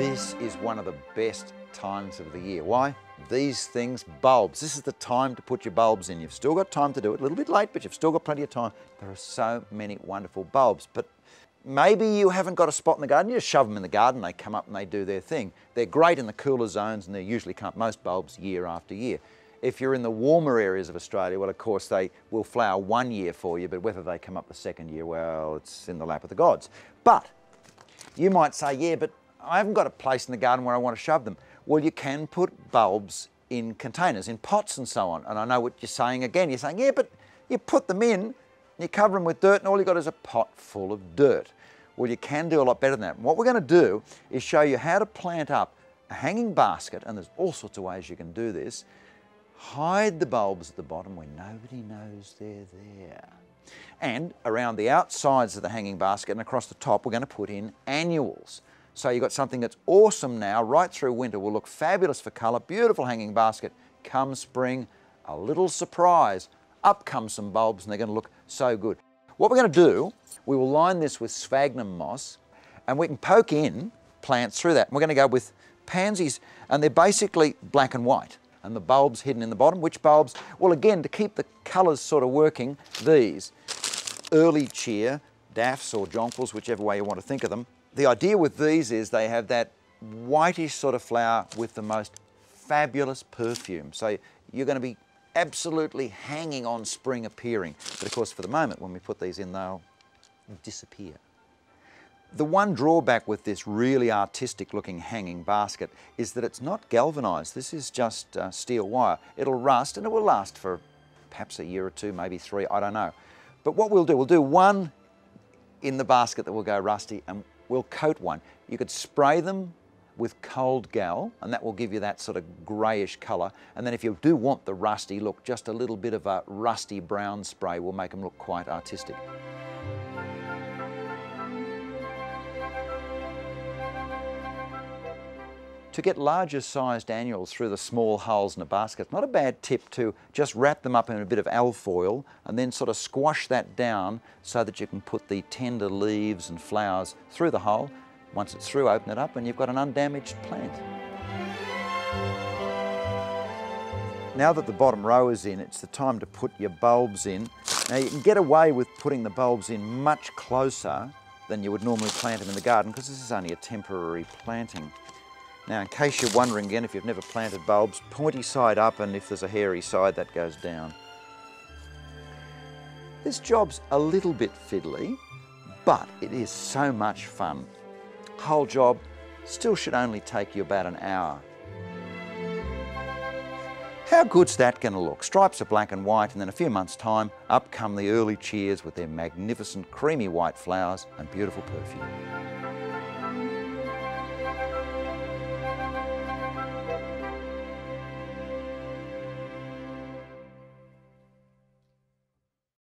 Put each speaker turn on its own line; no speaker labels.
This is one of the best times of the year. Why? These things, bulbs. This is the time to put your bulbs in. You've still got time to do it, a little bit late, but you've still got plenty of time. There are so many wonderful bulbs, but maybe you haven't got a spot in the garden. You just shove them in the garden, they come up and they do their thing. They're great in the cooler zones and they usually come up, most bulbs, year after year. If you're in the warmer areas of Australia, well, of course, they will flower one year for you, but whether they come up the second year, well, it's in the lap of the gods. But you might say, yeah, but I haven't got a place in the garden where I want to shove them. Well, you can put bulbs in containers, in pots and so on. And I know what you're saying again. You're saying, yeah, but you put them in, you cover them with dirt, and all you've got is a pot full of dirt. Well, you can do a lot better than that. And what we're going to do is show you how to plant up a hanging basket, and there's all sorts of ways you can do this. Hide the bulbs at the bottom where nobody knows they're there. And around the outsides of the hanging basket and across the top, we're going to put in annuals. So you've got something that's awesome now, right through winter, will look fabulous for colour, beautiful hanging basket. Come spring, a little surprise. Up come some bulbs and they're going to look so good. What we're going to do, we will line this with sphagnum moss and we can poke in plants through that. And we're going to go with pansies, and they're basically black and white. And the bulbs hidden in the bottom. Which bulbs? Well, again, to keep the colours sort of working, these early cheer, daffs or jonquils, whichever way you want to think of them. The idea with these is they have that whitish sort of flower with the most fabulous perfume. So you're going to be absolutely hanging on spring appearing. But of course, for the moment, when we put these in, they'll disappear. The one drawback with this really artistic looking hanging basket is that it's not galvanised. This is just steel wire. It'll rust, and it will last for perhaps a year or two, maybe 3, I don't know. But what we'll do one in the basket that will go rusty, and we'll coat one. You could spray them with cold gal, and that will give you that sort of greyish colour. And then if you do want the rusty look, just a little bit of a rusty brown spray will make them look quite artistic. To get larger sized annuals through the small holes in a basket, it's not a bad tip to just wrap them up in a bit of alfoil and then sort of squash that down so that you can put the tender leaves and flowers through the hole. Once it's through, open it up and you've got an undamaged plant. Now that the bottom row is in, it's the time to put your bulbs in. Now you can get away with putting the bulbs in much closer than you would normally plant them in the garden, because this is only a temporary planting. Now, in case you're wondering again, if you've never planted bulbs, pointy side up, and if there's a hairy side, that goes down. This job's a little bit fiddly, but it is so much fun. Whole job still should only take you about an hour. How good's that going to look? Stripes are black and white, and then a few months' time, up come the early cheers with their magnificent creamy white flowers and beautiful perfume.